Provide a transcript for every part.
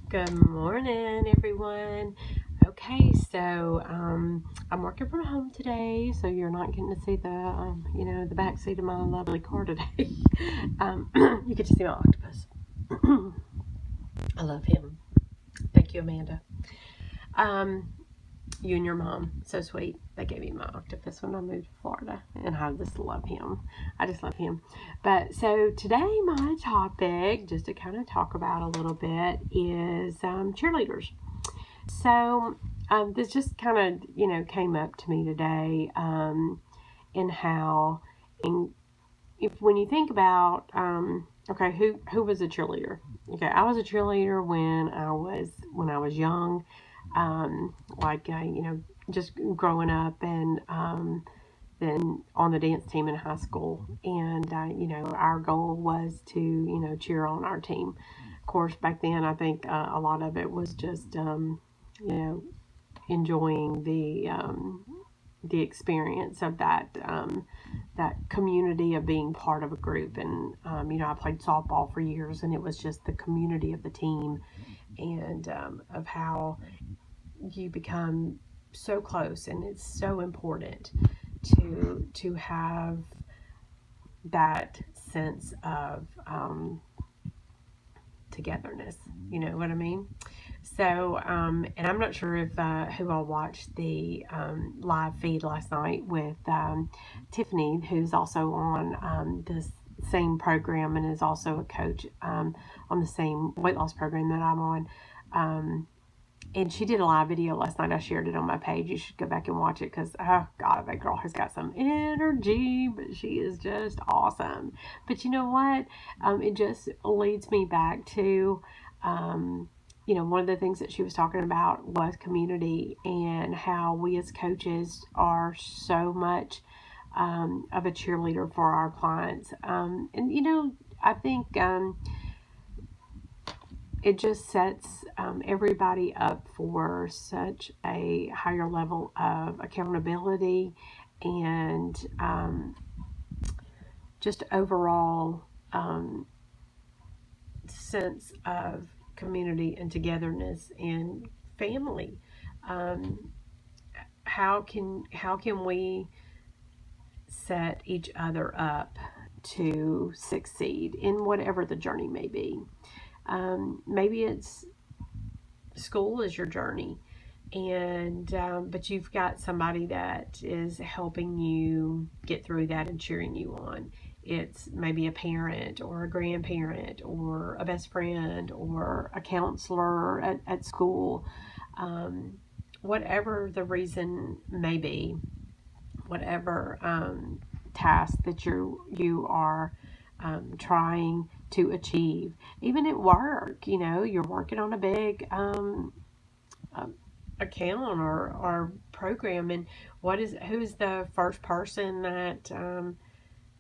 Good morning, everyone. Okay, so I'm working from home today, so you're not getting to see the back seat of my lovely car today. You get to see my octopus. I love him. Thank you, Amanda. Um, you and your mom, so sweet. They gave me my octopus when I moved to Florida, and I just love him. I just love him. But so today, my topic, just to kind of talk about a little bit, is cheerleaders. So this just kind of came up to me today, in how, in if when you think about okay, who was a cheerleader? Okay, I was a cheerleader when I was young, like just growing up, and then on the dance team in high school, and our goal was to cheer on our team. Of course, back then I think a lot of it was just you know enjoying the experience of that community of being part of a group. And I played softball for years, and it was just the community of the team, and of how you become so close, and it's so important to have that sense of togetherness. You know what I mean? So, and I'm not sure if who all watched the live feed last night with Tiffany, who's also on this same program and is also a coach on the same weight loss program that I'm on. And she did a live video last night. I shared it on my page. You should go back and watch it because, oh, God, that girl has got some energy, but she is just awesome. But you know what? It just leads me back to, one of the things that she was talking about was community, and how we as coaches are so much of a cheerleader for our clients. I think it just sets everybody up for such a higher level of accountability, and just overall sense of community and togetherness and family. Um, how can we set each other up to succeed in whatever the journey may be? Maybe it's school is your journey, and but you've got somebody that is helping you get through that and cheering you on. It's maybe a parent or a grandparent or a best friend or a counselor at school. um, Whatever the reason may be, whatever task that you are trying to achieve. Even at work, you're working on a big um, account or program, and who's the first person that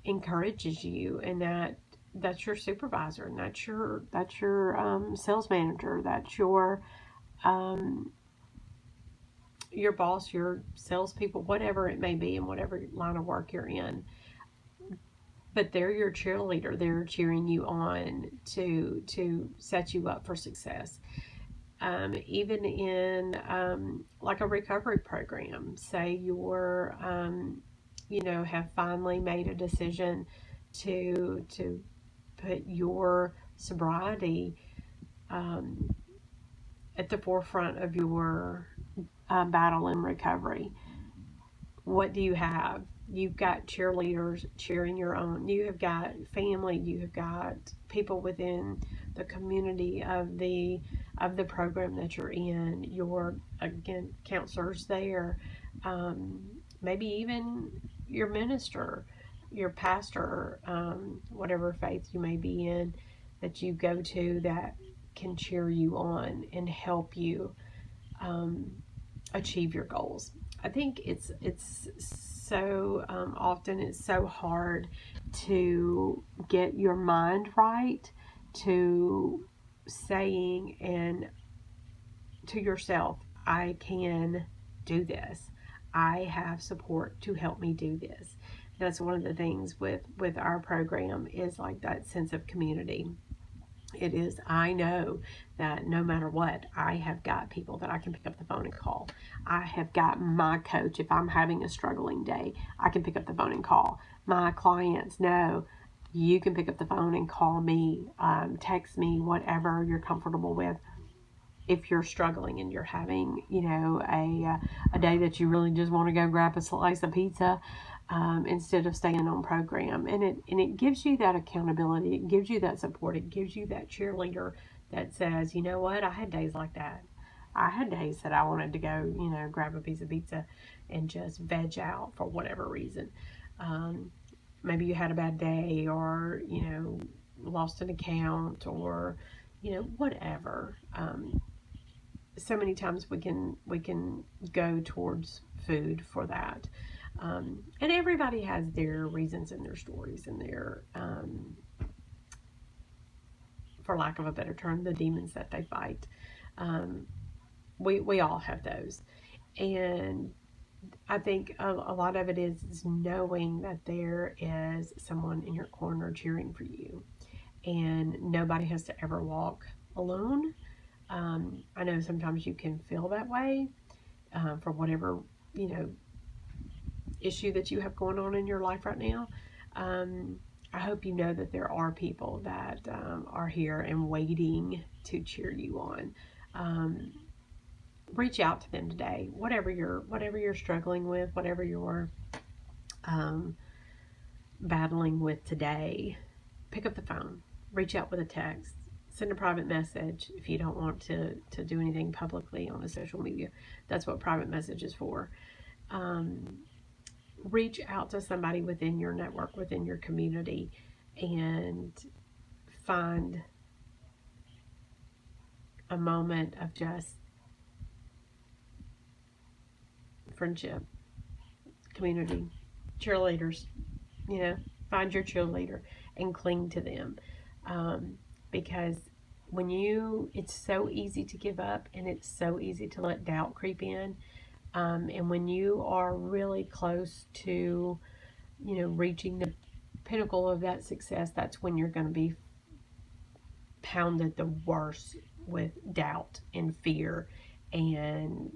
encourages you, and that's your supervisor, and that's your sales manager, that's um, your boss, your salespeople, whatever it may be, in whatever line of work you're in. But they're your cheerleader. They're cheering you on to set you up for success. Even in like a recovery program, say you're have finally made a decision to put your sobriety um, at the forefront of your battle in recovery. What do you have? You've got cheerleaders cheering your on. You have got family. You have got people within the community of the program that you're in. Your, again, counselors there. Maybe even your minister, your pastor, whatever faith you may be in, that you go to, that can cheer you on and help you um, achieve your goals. I think it's so often it's so hard to get your mind right to saying and to yourself, I can do this. I have support to help me do this. That's one of the things with our program, is like that sense of community. It is, I know that no matter what, I have got people that I can pick up the phone and call. I have got my coach. If I'm having a struggling day, I can pick up the phone and call. My clients know you can pick up the phone and call me, text me, whatever you're comfortable with. If you're struggling and you're having, a day that you really just want to go grab a slice of pizza, instead of staying on program, and it gives you that accountability, it gives you that support, it gives you that cheerleader that says, you know what, I had days like that. I had days that I wanted to go, grab a piece of pizza and just veg out for whatever reason. Um, Maybe you had a bad day, or lost an account, or whatever. So many times we can go towards food for that, and everybody has their reasons and their stories and their, for lack of a better term, the demons that they fight. Um, we all have those, and I think a lot of it is knowing that there is someone in your corner cheering for you, and nobody has to ever walk alone. I know sometimes you can feel that way, for whatever, you know, issue that you have going on in your life right now. Um, I hope you know that there are people that, are here and waiting to cheer you on. Um, Reach out to them today, whatever you're struggling with, whatever you're, um, battling with today. Pick up the phone, reach out with a text, send a private message if you don't want to do anything publicly on the social media. That's what private message is for. Um, Reach out to somebody within your network, within your community, and find a moment of just friendship, community, cheerleaders. You know, find your cheerleader and cling to them, because it's so easy to give up, and it's so easy to let doubt creep in. And when you are really close to, reaching the pinnacle of that success, that's when you're going to be pounded the worst with doubt and fear, and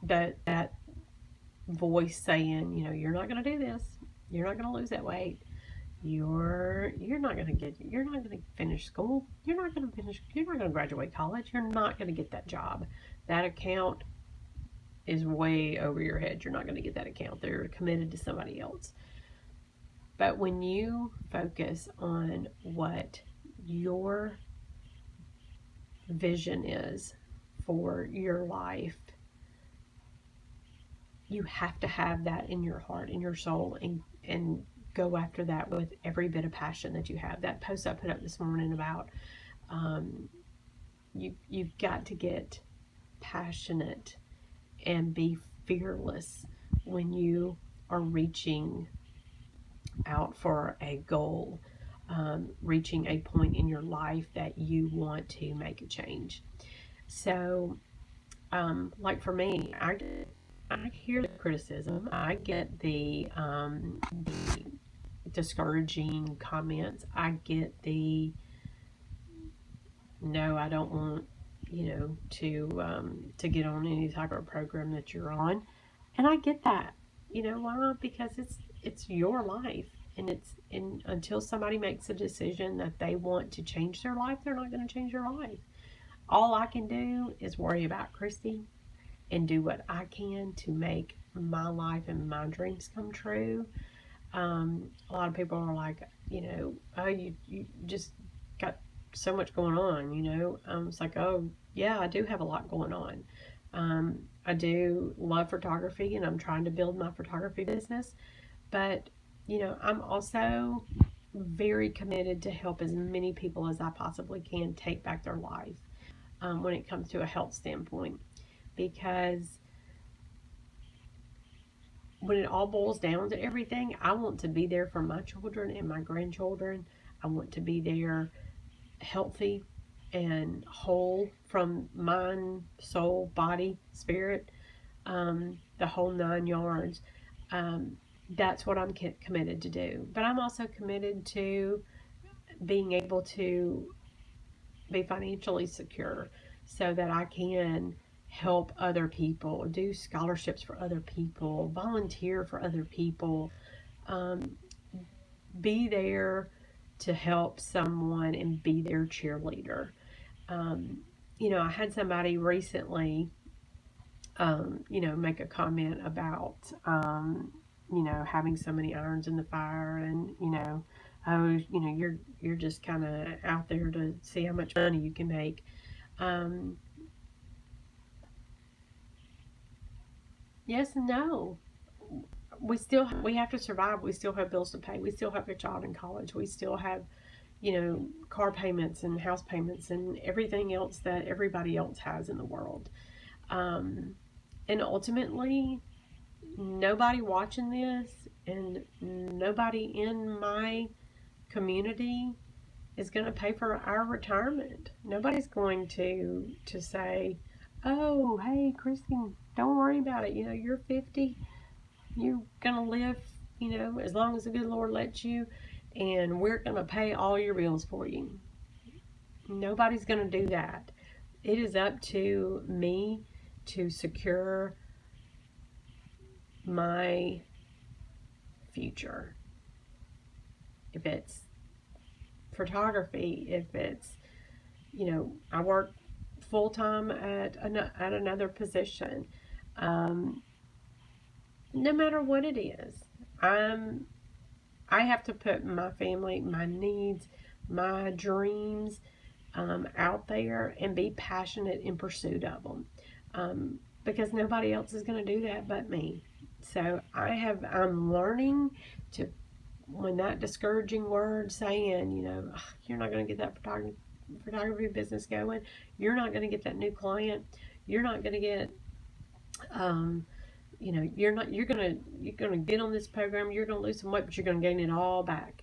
that voice saying, you're not going to do this, you're not going to lose that weight, you're not going to finish school, you're not going to graduate college, you're not going to get that job, that account is way over your head, you're not going to get that account, they're committed to somebody else. But when you focus on what your vision is for your life, you have to have that in your heart, in your soul, and go after that with every bit of passion that you have. That post I put up this morning about, um, you've got to get passionate and be fearless when you are reaching out for a goal, reaching a point in your life that you want to make a change. So, like for me, I hear the criticism, I get the discouraging comments, I get the no, I don't want to get on any type of program that you're on, and I get that. You know why? Because it's your life, and until somebody makes a decision that they want to change their life, they're not going to change their life. All I can do is worry about Christy and do what I can to make my life and my dreams come true. A lot of people are like, oh, you just got so much going on, it's like, oh, yeah, I do have a lot going on. I do love photography, and I'm trying to build my photography business, but, I'm also very committed to help as many people as I possibly can take back their life, when it comes to a health standpoint, because when it all boils down to everything, I want to be there for my children and my grandchildren. I want to be there healthy and whole from mind, soul, body, spirit, the whole 9 yards. That's what I'm committed to do. But I'm also committed to being able to be financially secure so that I can help other people, do scholarships for other people, volunteer for other people, um, be there to help someone and be their cheerleader. Um, I had somebody recently, make a comment about, having so many irons in the fire, and oh, you're just kind of out there to see how much money you can make. Um, yes and no. We have to survive. We still have bills to pay. We still have a child in college. We still have car payments and house payments and everything else that everybody else has in the world. Um, and ultimately, nobody watching this and nobody in my community is going to pay for our retirement. Nobody's going to say, "Oh, hey, Christie, don't worry about it. You're 50. You're going to live, as long as the good Lord lets you, and we're going to pay all your bills for you." Nobody's going to do that. It is up to me to secure my future. If it's photography, if it's, I work full time at another position, um, no matter what it is, I have to put my family, my needs, my dreams out there and be passionate in pursuit of them, because nobody else is going to do that but me. So I'm learning to, when that discouraging word saying, you're not going to get that photography business going, you're not going to get that new client, you're not going to get, you're going to get on this program, you're going to lose some weight, but you're going to gain it all back.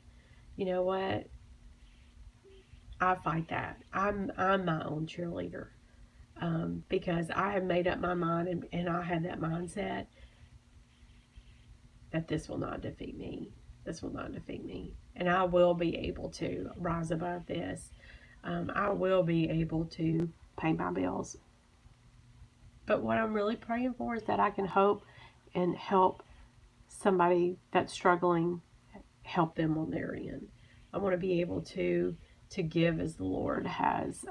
You know what? I fight that. I'm my own cheerleader, because I have made up my mind, and I have that mindset that this will not defeat me. This will not defeat me. And I will be able to rise above this. I will be able to pay my bills. But what I'm really praying for is that I can hope and help somebody that's struggling, help them on their end. I want to be able to give as the Lord has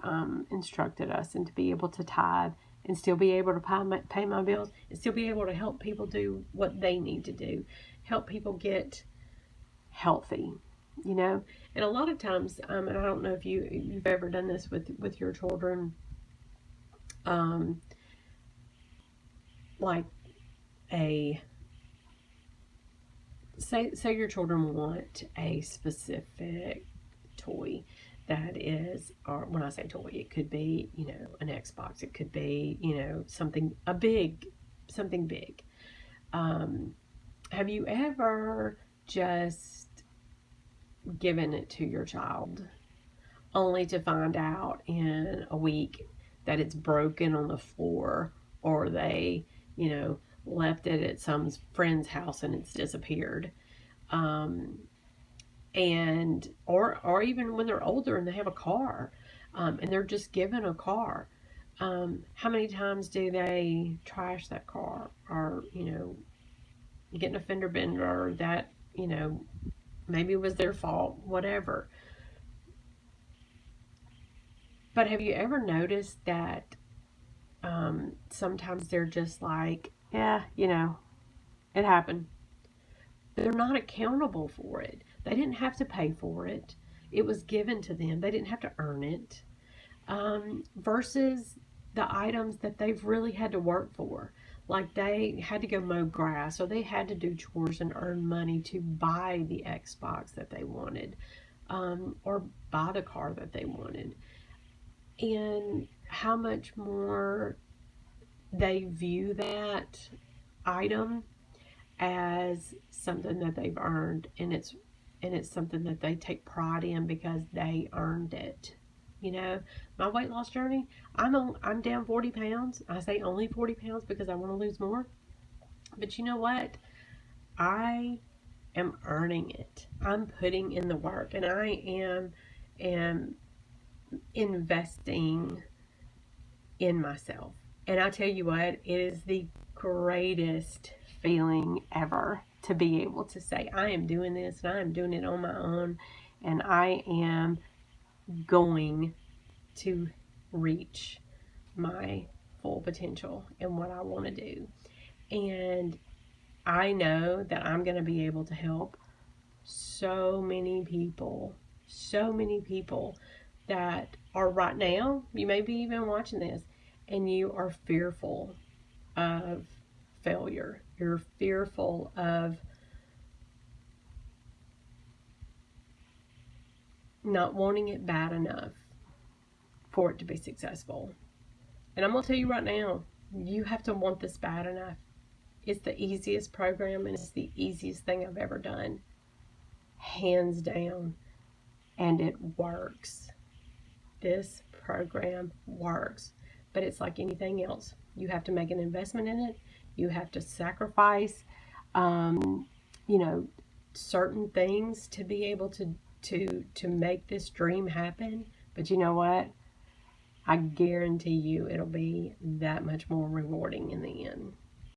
instructed us, and to be able to tithe and still be able to pay my bills, and still be able to help people do what they need to do, help people get healthy, And a lot of times, and I don't know if you've ever done this with your children, like say your children want a specific toy that is, or when I say toy, it could be, an Xbox, it could be, something big. Have you ever just given it to your child only to find out in a week that it's broken on the floor, or they, left it at some friend's house and it's disappeared? And or even when they're older and they have a car, and they're just given a car, how many times do they trash that car, or get in a fender bender that maybe it was their fault, whatever. But have you ever noticed that sometimes they're just like, yeah, it happened. They're not accountable for it. They didn't have to pay for it. It was given to them. They didn't have to earn it. Versus the items that they've really had to work for. Like they had to go mow grass, or they had to do chores and earn money to buy the Xbox that they wanted, or buy the car that they wanted. And how much more they view that item as something that they've earned, and it's something that they take pride in because they earned it. My weight loss journey, I'm down 40 pounds. I say only 40 pounds because I want to lose more. But you know what? I am earning it. I'm putting in the work, and I am investing in myself. And I tell you what, it is the greatest feeling ever to be able to say, I am doing this and I am doing it on my own, and I am going to reach my full potential and what I want to do. And I know that I'm going to be able to help so many people that are right now, you may be even watching this, and you are fearful of failure. You're fearful of not wanting it bad enough for it to be successful. And I'm going to tell you right now, you have to want this bad enough. It's the easiest program and it's the easiest thing I've ever done. Hands down. And it works. This program works. But it's like anything else. You have to make an investment in it. You have to sacrifice, certain things to be able to make this dream happen. But you know what? I guarantee you it'll be that much more rewarding in the end.